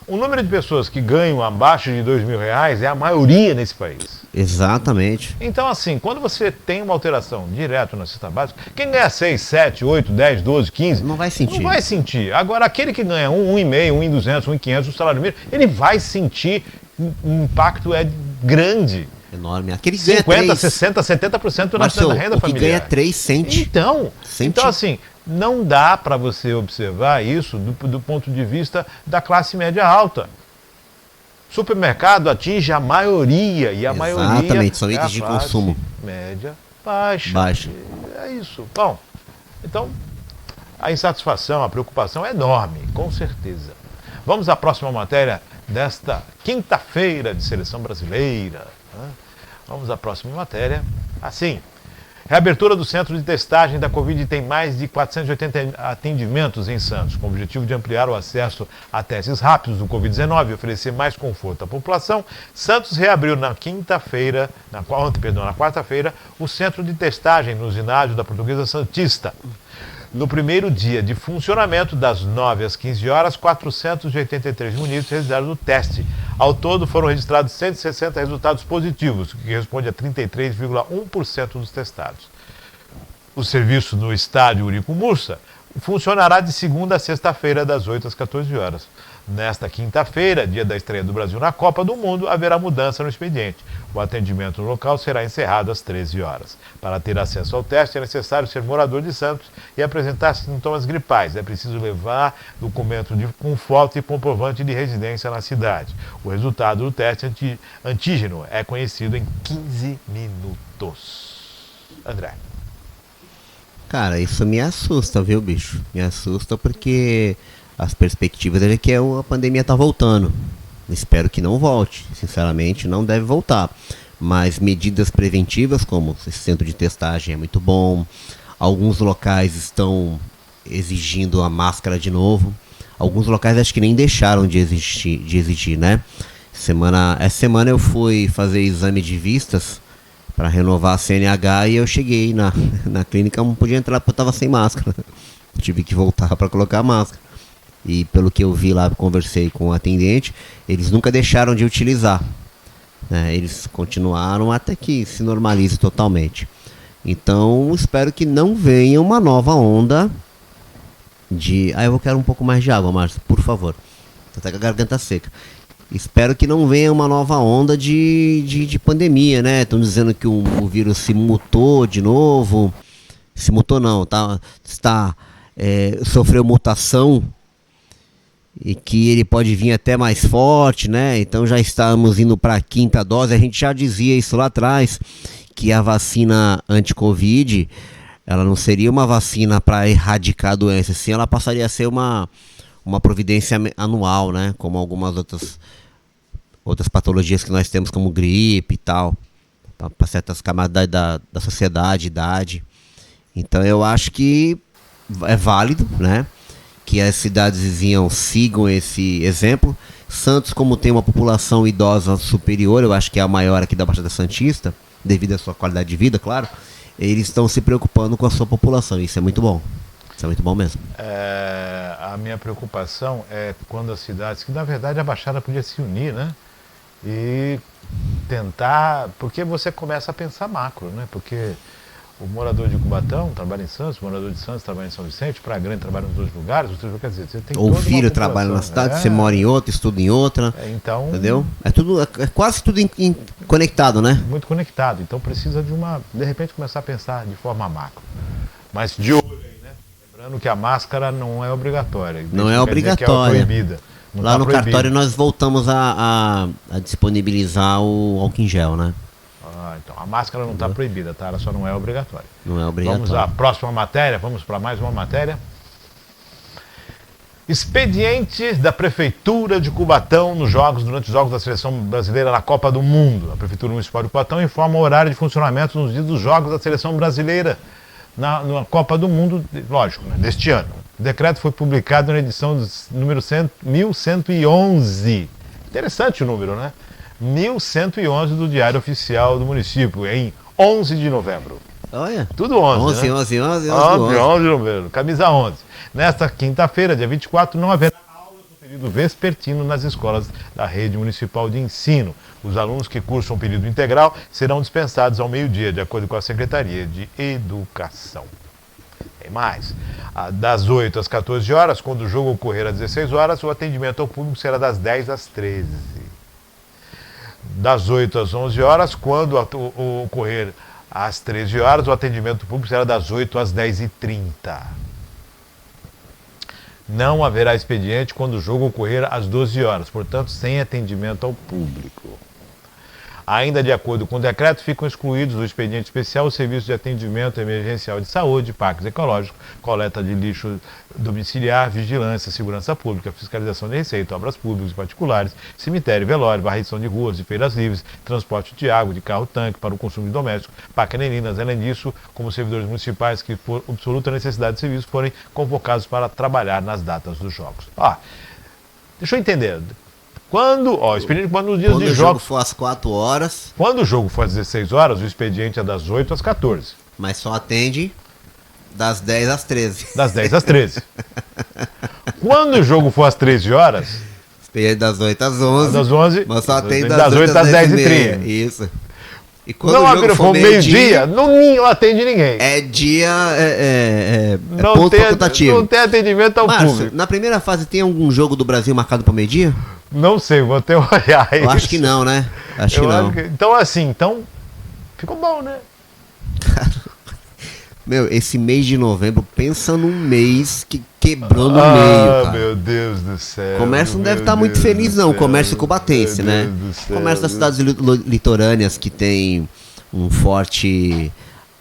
O número de pessoas que ganham abaixo de R$ 2.000 é a maioria nesse país. Exatamente. Então, assim, quando você tem uma alteração direto na cesta básica, quem ganha 6, 7, 8, 10, 12, 15... Não vai sentir. Não vai sentir. Agora, aquele que ganha 1,5, 1,200, 1,500, o salário mínimo, ele vai sentir, o impacto é grande. Enorme. Aquele 50, 60, 70% da renda familiar. O que ganha 3 sente. Então, assim, não dá para você observar isso do ponto de vista da classe média alta. Supermercado atinge a maioria, e a maioria exatamente, são é a itens de classe consumo. média baixa. É isso. Bom, então, a insatisfação, a preocupação é enorme, com certeza. Vamos à próxima matéria desta quinta-feira de seleção brasileira. Vamos à próxima matéria. Assim, reabertura do centro de testagem da Covid tem mais de 480 atendimentos em Santos, com o objetivo de ampliar o acesso a testes rápidos do Covid-19 e oferecer mais conforto à população. Santos reabriu na quarta-feira, o centro de testagem no ginásio da Portuguesa Santista. No primeiro dia de funcionamento, das 9 às 15 horas, 483 munícipes realizaram o teste. Ao todo, foram registrados 160 resultados positivos, o que responde a 33,1% dos testados. O serviço no estádio Eurico Mursa funcionará de segunda a sexta-feira, das 8 às 14 horas. Nesta quinta-feira, dia da estreia do Brasil na Copa do Mundo, haverá mudança no expediente. O atendimento no local será encerrado às 13 horas. Para ter acesso ao teste, é necessário ser morador de Santos e apresentar sintomas gripais. É preciso levar documento com foto e comprovante de residência na cidade. O resultado do teste antígeno é conhecido em 15 minutos. André. Cara, isso me assusta, viu, bicho? Me assusta porque as perspectivas é que a pandemia tá voltando. Espero que não volte. Sinceramente, não deve voltar. Mas medidas preventivas, como esse centro de testagem é muito bom. Alguns locais estão exigindo a máscara de novo. Alguns locais acho que nem deixaram de exigir, né? Essa semana eu fui fazer exame de vistas para renovar a CNH e eu cheguei na clínica, não podia entrar porque eu estava sem máscara. Tive que voltar para colocar a máscara. E pelo que eu vi lá, conversei com o atendente, eles nunca deixaram de utilizar, né? Eles continuaram até que se normalize totalmente. Então, espero que não venha uma nova onda de... eu quero um pouco mais de água, Márcio, por favor. Tô até com a garganta seca. Espero que não venha uma nova onda de pandemia, né? Estão dizendo que o vírus se mutou de novo. Se mutou não, sofreu mutação e que ele pode vir até mais forte, né? Então já estamos indo para a quinta dose. A gente já dizia isso lá atrás, que a vacina anti-Covid, ela não seria uma vacina para erradicar a doença, sim, ela passaria a ser uma providência anual, né? Como algumas outras patologias que nós temos, como gripe e tal, para certas camadas da sociedade, idade. Então eu acho que é válido, né? Que as cidades vizinhas sigam esse exemplo. Santos, como tem uma população idosa superior, eu acho que é a maior aqui da Baixada Santista, devido à sua qualidade de vida, claro, eles estão se preocupando com a sua população. Isso é muito bom. Isso é muito bom mesmo. A minha preocupação é quando as cidades, que na verdade a Baixada podia se unir, né? E tentar, porque você começa a pensar macro, né? Porque o morador de Cubatão trabalha em Santos, o morador de Santos trabalha em São Vicente, Praia Grande trabalha nos dois lugares, quer dizer, você tem ou o filho trabalha na cidade, você mora em outra, estuda em outra, então, entendeu? É quase tudo conectado, né? Muito conectado, então precisa de repente começar a pensar de forma macro. Mas de olho aí, né? Lembrando que a máscara não é obrigatória. Não é obrigatória. É proibida. Lá no cartório nós voltamos a disponibilizar o álcool em gel, né? Então, a máscara não está proibida, tá? Ela só não é obrigatória. Não é obrigatória. Vamos à próxima matéria, vamos para mais uma matéria. Expediente da Prefeitura de Cubatão durante os Jogos da Seleção Brasileira na Copa do Mundo. A Prefeitura Municipal de Cubatão informa o horário de funcionamento nos dias dos Jogos da Seleção Brasileira na Copa do Mundo, lógico, né, deste ano. O decreto foi publicado na edição número 1111. Interessante o número, né? 1111 do Diário Oficial do Município, em 11 de novembro. Olha. Tudo 11, né? 11 de novembro. Camisa 11. Nesta quinta-feira, dia 24, não haverá aulas no período vespertino nas escolas da rede municipal de ensino. Os alunos que cursam período integral serão dispensados ao meio-dia, de acordo com a Secretaria de Educação. Tem mais. Das 8 às 14 horas, quando o jogo ocorrer às 16 horas, o atendimento ao público será das 10 às 13. Das 8 às 11 horas, quando ocorrer às 13 horas, o atendimento público será das 8 às 10h30. Não haverá expediente quando o jogo ocorrer às 12 horas, portanto, sem atendimento ao público. Ainda de acordo com o decreto, ficam excluídos do expediente especial os serviços de atendimento emergencial de saúde, parques ecológicos, coleta de lixo domiciliar, vigilância, segurança pública, fiscalização de receita, obras públicas e particulares, cemitério, velório, varrição de ruas e feiras livres, transporte de água, de carro-tanque para o consumo doméstico, paquenerinas. Além disso, como servidores municipais que, por absoluta necessidade de serviço, forem convocados para trabalhar nas datas dos jogos. Deixa eu entender. Quando nos dias quando de o jogo jogos for às 4 horas. Quando o jogo for às 16 horas, o expediente é das 8 às 14. Mas só atende das 10 às 13. Das 10 às 13. Quando o jogo for às 13 horas... Expediente das 8 às 11. Das 11. Mas só atende das 8 às 10h30. Isso. E quando Não o jogo abriu, for for meio-dia, não atende ninguém. é dia, Não ponto tem, facultativo. não tem atendimento ao Márcio, público. na primeira fase tem algum jogo do Brasil marcado para meio-dia? Não sei, vou até olhar isso. Eu acho que não, né? Acho que Eu não. acho que- Então, assim, ficou bom, né? Meu, esse mês de novembro, pensa num mês que quebrou no meio, cara. Meu Deus do céu. O comércio não deve meu estar muito Deus feliz, do não. O céu, comércio cubatense, meu né? Deus do céu. O comércio das cidades litorâneas que tem um forte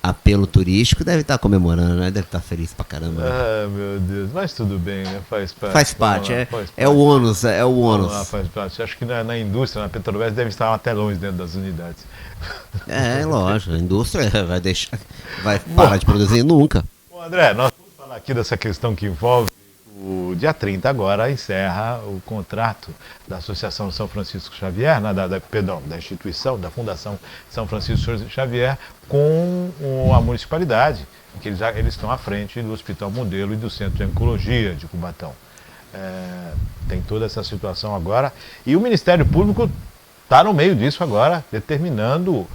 apelo turístico deve estar comemorando, né? Deve estar feliz pra caramba. Né? Meu Deus, mas tudo bem, né? Faz parte. Faz parte, Vamos lá, é, faz é o ônus, é o Vamos ônus. lá, faz parte. Acho que na indústria, na Petrobras, deve estar até longe dentro das unidades. É, lógico, a indústria vai parar de produzir nunca. Bom, André, nós vamos falar aqui dessa questão que envolve o dia 30 agora encerra o contrato da Associação São Francisco Xavier, da instituição, da Fundação São Francisco Xavier, com a municipalidade, que eles estão à frente do Hospital Modelo e do Centro de Oncologia de Cubatão. Tem toda essa situação agora e o Ministério Público está no meio disso agora, determinando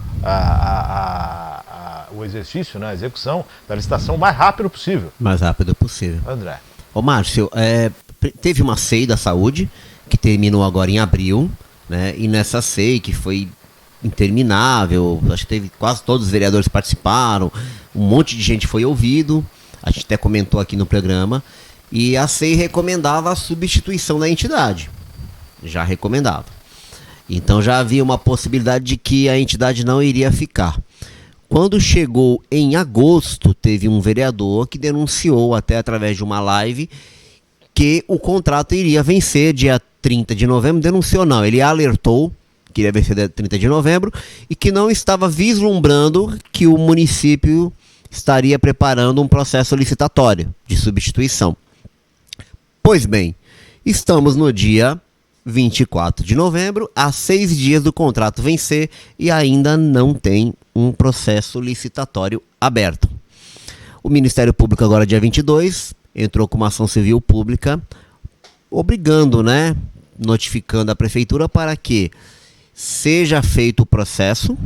o exercício, né, a execução da licitação o mais rápido possível. Mais rápido possível. André. Ô Márcio, teve uma CEI da saúde que terminou agora em abril, né? E nessa CEI que foi interminável, acho que teve quase todos os vereadores participaram, um monte de gente foi ouvido, a gente até comentou aqui no programa, e a CEI recomendava a substituição da entidade, já recomendava. Então já havia uma possibilidade de que a entidade não iria ficar. Quando chegou em agosto, teve um vereador que denunciou, até através de uma live, que o contrato iria vencer dia 30 de novembro. Denunciou não, ele alertou que iria vencer dia 30 de novembro e que não estava vislumbrando que o município estaria preparando um processo licitatório de substituição. Pois bem, estamos no dia 24 de novembro, há 6 dias do contrato vencer e ainda não tem um processo licitatório aberto. O Ministério Público agora, dia 22, entrou com uma ação civil pública, obrigando, né, notificando a prefeitura para que seja feito o processo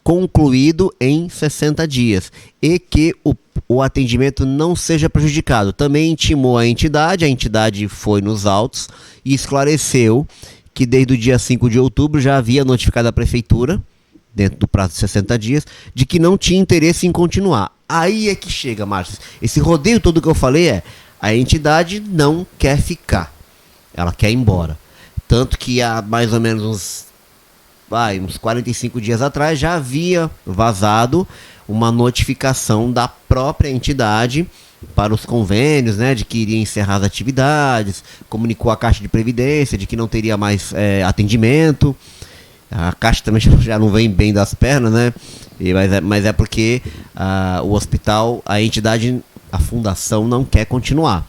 concluído em 60 dias e que o atendimento não seja prejudicado. Também intimou a entidade foi nos autos e esclareceu que desde o dia 5 de outubro já havia notificado a prefeitura, dentro do prazo de 60 dias, de que não tinha interesse em continuar. Aí é que chega, Márcio. Esse rodeio todo que eu falei a entidade não quer ficar. Ela quer ir embora. Tanto que há mais ou menos uns 45 dias atrás já havia vazado uma notificação da própria entidade para os convênios, né, de que iria encerrar as atividades, comunicou a Caixa de Previdência de que não teria mais atendimento. A Caixa também já não vem bem das pernas, né, mas é porque o hospital, a entidade, a fundação não quer continuar.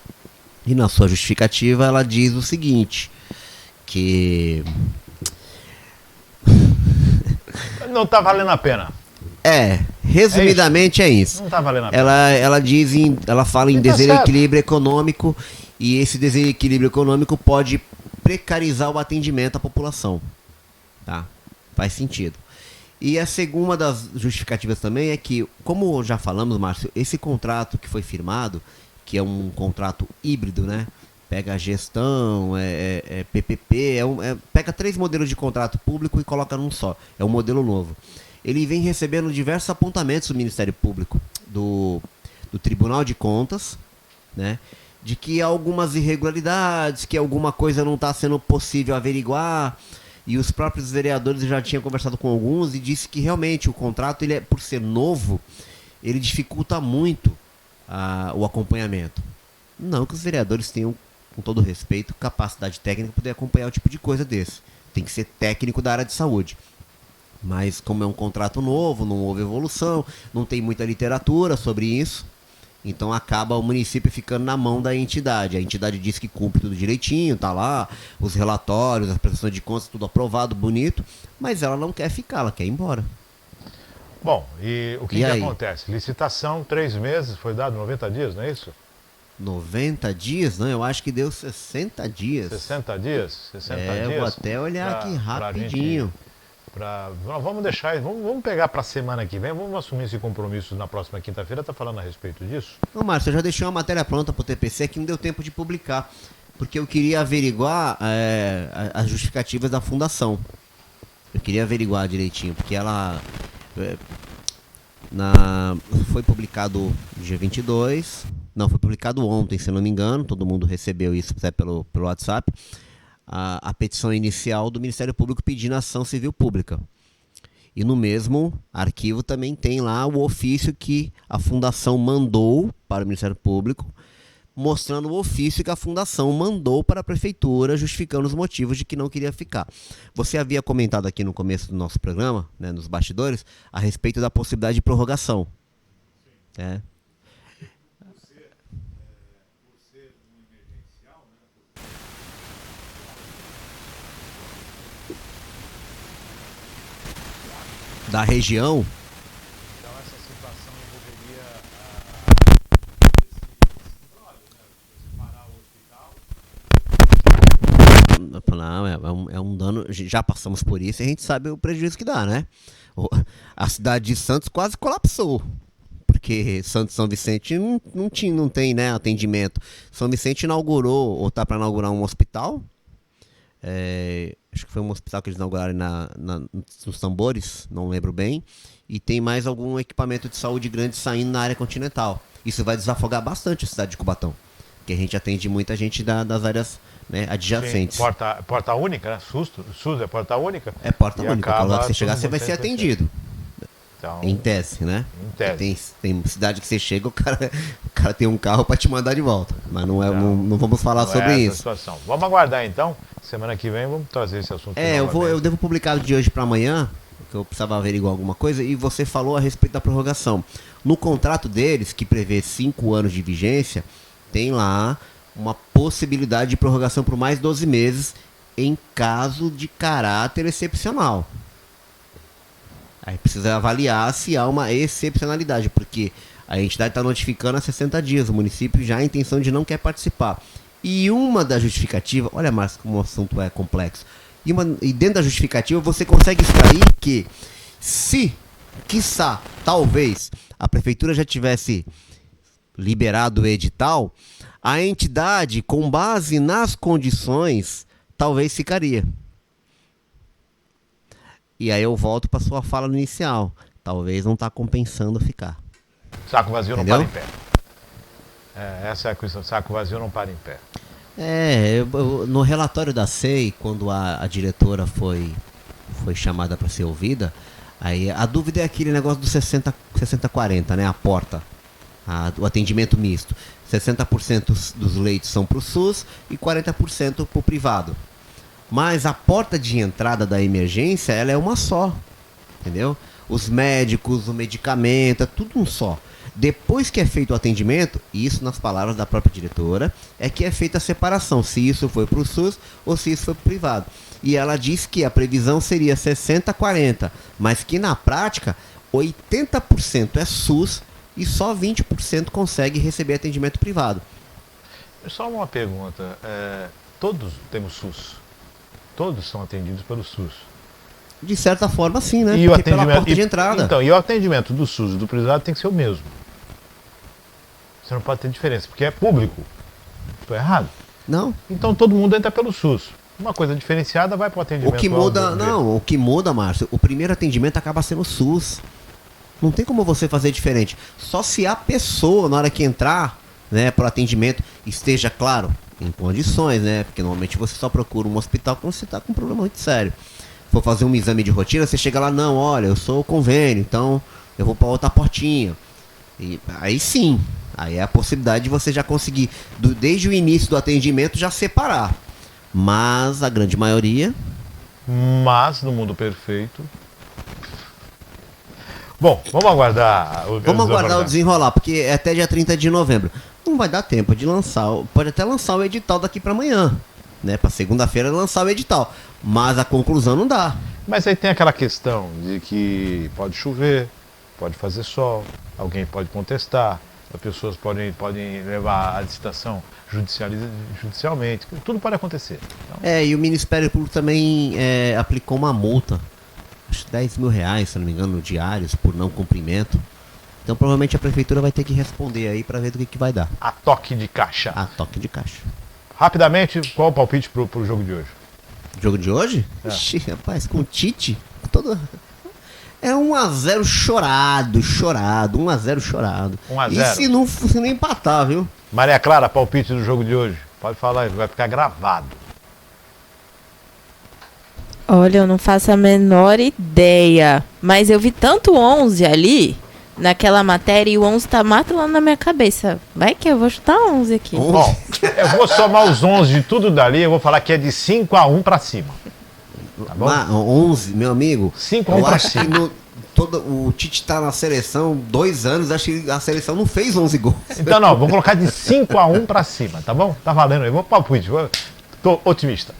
E na sua justificativa ela diz o seguinte, que não está valendo a pena. Resumidamente é isso. Não está valendo a pena. Ela fala em desequilíbrio econômico e esse desequilíbrio econômico pode precarizar o atendimento à população. Tá? Faz sentido. E a segunda das justificativas também é que, como já falamos, Márcio, esse contrato que foi firmado, que é um contrato híbrido, né? Pega a gestão, PPP, pega 3 modelos de contrato público e coloca num só. É um modelo novo. Ele vem recebendo diversos apontamentos do Ministério Público, do Tribunal de Contas, né? De que há algumas irregularidades, que alguma coisa não está sendo possível averiguar. E os próprios vereadores já tinham conversado com alguns e disse que realmente o contrato, por ser novo, ele dificulta muito o acompanhamento. Não que os vereadores tenham, com todo respeito, capacidade técnica para poder acompanhar o tipo de coisa desse. Tem que ser técnico da área de saúde. Mas como é um contrato novo, não houve evolução, não tem muita literatura sobre isso, então acaba o município ficando na mão da entidade. A entidade diz que cumpre tudo direitinho, tá lá, os relatórios, as prestações de contas, tudo aprovado, bonito, mas ela não quer ficar, ela quer ir embora. Bom, e o que acontece? Licitação, 3 meses, foi dado 90 dias, não é isso? 90 dias? Não, eu acho que deu 60 dias. 60 dias? 60 dias? Eu vou até olhar aqui rapidinho. Vamos deixar, vamos pegar para a semana que vem, vamos assumir esse compromisso na próxima quinta-feira, tá falando a respeito disso? Ô, Márcio, eu já deixei uma matéria pronta pro TPC que não deu tempo de publicar, porque eu queria averiguar as justificativas da fundação. Eu queria averiguar direitinho, porque ela foi publicado dia 22, não, foi publicado ontem, se não me engano, todo mundo recebeu isso até pelo WhatsApp, a petição inicial do Ministério Público pedindo ação civil pública. E no mesmo arquivo também tem lá o ofício que a Fundação mandou para o Ministério Público, mostrando o ofício que a Fundação mandou para a Prefeitura, justificando os motivos de que não queria ficar. Você havia comentado aqui no começo do nosso programa, né, nos bastidores, a respeito da possibilidade de prorrogação. É. Da região. Então essa situação envolveria Não, é um dano. Já passamos por isso e a gente sabe o prejuízo que dá, né? A cidade de Santos quase colapsou. Porque Santos São Vicente não tem, né, atendimento. São Vicente inaugurou, ou está para inaugurar um hospital. Acho que foi um hospital que eles inauguraram nos Tambores, não lembro bem. E tem mais algum equipamento de saúde grande saindo na área continental. Isso vai desafogar bastante a cidade de Cubatão. Porque a gente atende muita gente das áreas, né, adjacentes. Sim, porta única, né? SUS é porta única? É porta única. Quando você chegar, você vai ser atendido. Então, em tese, né? Em tese. Tem cidade que você chega, o cara tem um carro para te mandar de volta. Mas não vamos falar sobre isso. Situação. Vamos aguardar então. Semana que vem vamos trazer esse assunto. Eu devo publicar de hoje para amanhã, que eu precisava averiguar alguma coisa, e você falou a respeito da prorrogação. No contrato deles, que prevê 5 anos de vigência, tem lá uma possibilidade de prorrogação por mais 12 meses em caso de caráter excepcional. Aí precisa avaliar se há uma excepcionalidade, porque a entidade está notificando há 60 dias, o município já a intenção de não quer participar. E uma das justificativas, olha, Márcio, como o assunto é complexo, e dentro da justificativa você consegue extrair que se, quiçá, talvez, a prefeitura já tivesse liberado o edital, a entidade, com base nas condições, talvez ficaria. E aí eu volto para sua fala inicial. Talvez não está compensando ficar. Saco vazio. Entendeu? Não para em pé. Essa é a questão. Saco vazio não para em pé. No relatório da SEI, quando a diretora foi chamada para ser ouvida, aí a dúvida é aquele negócio do 60-40, né? A porta, o atendimento misto. 60% dos leitos são para o SUS e 40% para o privado. Mas a porta de entrada da emergência, ela é uma só, entendeu? Os médicos, o medicamento, é tudo um só. Depois que é feito o atendimento, isso nas palavras da própria diretora, é que é feita a separação, se isso foi para o SUS ou se isso foi para o privado. E ela disse que a previsão seria 60-40, mas que na prática, 80% é SUS e só 20% consegue receber atendimento privado. Só uma pergunta, todos temos SUS? Todos são atendidos pelo SUS? De certa forma, sim, né? E o atendimento, pela porta de entrada. Então, e o atendimento do SUS e do privado tem que ser o mesmo. Você não pode ter diferença, porque é público. Estou errado? Não. Então todo mundo entra pelo SUS. Uma coisa diferenciada vai para o atendimento. O que muda, Márcio, o primeiro atendimento acaba sendo o SUS. Não tem como você fazer diferente. Só se a pessoa, na hora que entrar, né, para o atendimento, esteja, claro, em condições, né? Porque normalmente você só procura um hospital quando você está com um problema muito sério. For fazer um exame de rotina, você chega lá, não, olha, eu sou o convênio, então eu vou para outra portinha. E aí sim, aí é a possibilidade de você já conseguir, desde o início do atendimento, já separar. Mas a grande maioria... Mas, no mundo perfeito... Bom, vamos aguardar o desenrolar, porque é até dia 30 de novembro. Não vai dar tempo de lançar, pode até lançar o edital daqui para amanhã, né? Para segunda-feira lançar o edital, mas a conclusão não dá. Mas aí tem aquela questão de que pode chover, pode fazer sol, alguém pode contestar, as pessoas podem levar a licitação judicialmente, tudo pode acontecer. Então... E o Ministério Público também aplicou uma multa acho, 10 mil reais, se não me engano, diários por não cumprimento. Então provavelmente a prefeitura vai ter que responder aí para ver do que vai dar. A toque de caixa. A toque de caixa. Rapidamente, qual o palpite pro jogo de hoje? Jogo de hoje? Ixi, rapaz, com o Tite, todo... É 1x0 chorado. 1x0 chorado. 1x0. E se não empatar, viu? Maria Clara, palpite do jogo de hoje. Pode falar, vai ficar gravado. Olha, eu não faço a menor ideia. Mas eu vi tanto 11 ali, naquela matéria, e o 11 tá matando na minha cabeça. Vai que eu vou chutar 11 aqui. Bom, eu vou somar os 11 de tudo dali, eu vou falar que é de 5-1 pra cima. Tá bom? 11, meu amigo. 5-1 eu pra acho que cima. o Tite tá na seleção 2 anos, acho que a seleção não fez 11 gols. Então não, vou colocar de 5-1 pra cima, tá bom? Tá valendo, eu vou palpite, tô otimista.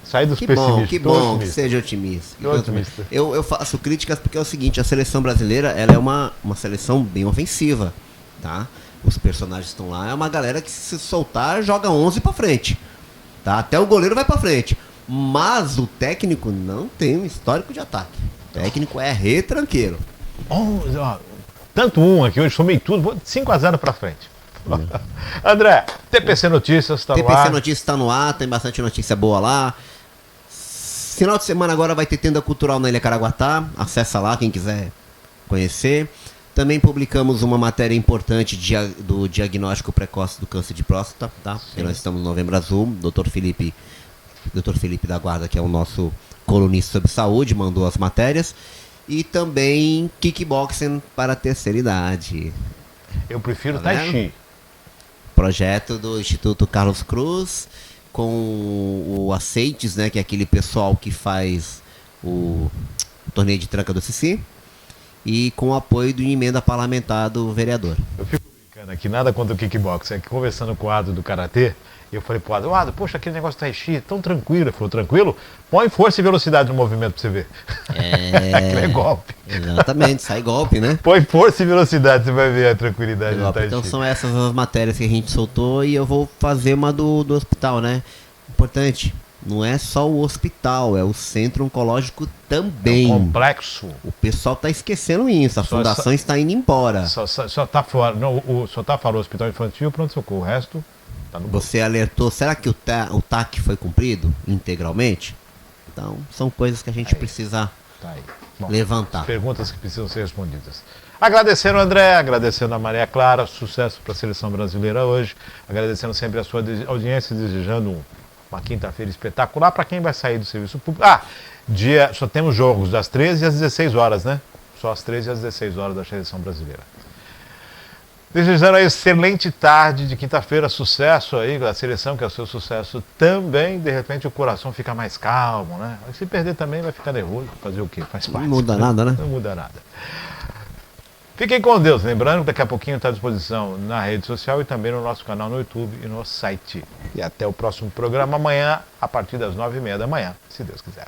Saí dos pessimistas. Que tô bom que otimista. seja otimista. Tô otimista. Eu faço críticas porque é o seguinte, a seleção brasileira ela é uma seleção bem ofensiva, tá? Os personagens estão lá, é uma galera que se soltar joga 11 pra frente, tá? Até o goleiro vai pra frente. Mas o técnico não tem um histórico de ataque. O técnico é retranqueiro. 11, ó, tanto um aqui hoje, somei tudo, vou 5-0 pra frente. André, TPC Notícias tá no TPC ar. Notícias está no ar, tem bastante notícia boa lá. Final de semana agora vai ter tenda cultural na Ilha Caraguatá. Acessa lá quem quiser conhecer. Também publicamos uma matéria importante do diagnóstico precoce do câncer de próstata, tá? Porque nós estamos no Novembro Azul. Dr. Felipe da Guarda, que é o nosso colunista sobre saúde, mandou as matérias. E também kickboxing para a terceira idade. Eu prefiro Tá Tai vendo? Chi. Projeto do Instituto Carlos Cruz, com o Aceites, né, que é aquele pessoal que faz o torneio de tranca do Cici, e com o apoio do emenda parlamentar do vereador. Eu fico brincando aqui, nada contra o kickboxing. Aqui, conversando com o Ado do Karatê, eu falei pro Ado, poxa, aquele negócio do Tai Chi é tão tranquilo. Ele falou, tranquilo? Põe força e velocidade no movimento pra você ver. Aquilo é golpe. Exatamente, sai golpe, né? Põe força e velocidade, você vai ver a tranquilidade do Tai Chi. Então são essas as matérias que a gente soltou e eu vou fazer uma do hospital, né? Importante, não é só o hospital, é o centro oncológico também. Complexo. O pessoal tá esquecendo isso, a fundação está indo embora. Só tá fora. Não, só tá fora o hospital infantil e pronto-socorro. O resto tá no bolso. Você alertou, será que o TAC foi cumprido integralmente? Então, são coisas que a gente precisa Tá aí. Bom, levantar. perguntas que precisam ser respondidas. Agradecendo o André, agradecendo a Maria Clara, sucesso para a seleção brasileira hoje, agradecendo sempre a sua audiência, desejando uma quinta-feira espetacular para quem vai sair do serviço público. Só temos jogos das 13 às 16 horas, né? Só às 13 às 16 horas da seleção brasileira. Desejando uma excelente tarde de quinta-feira, sucesso aí da seleção, que é o seu sucesso também. De repente o coração fica mais calmo, né? Mas se perder também vai ficar nervoso. Fazer o quê? Faz parte. Não muda nada, né? Não muda nada. Fiquem com Deus. Lembrando que daqui a pouquinho está à disposição na rede social e também no nosso canal no YouTube e no site. E até o próximo programa amanhã, a partir das 9h30 da manhã, se Deus quiser.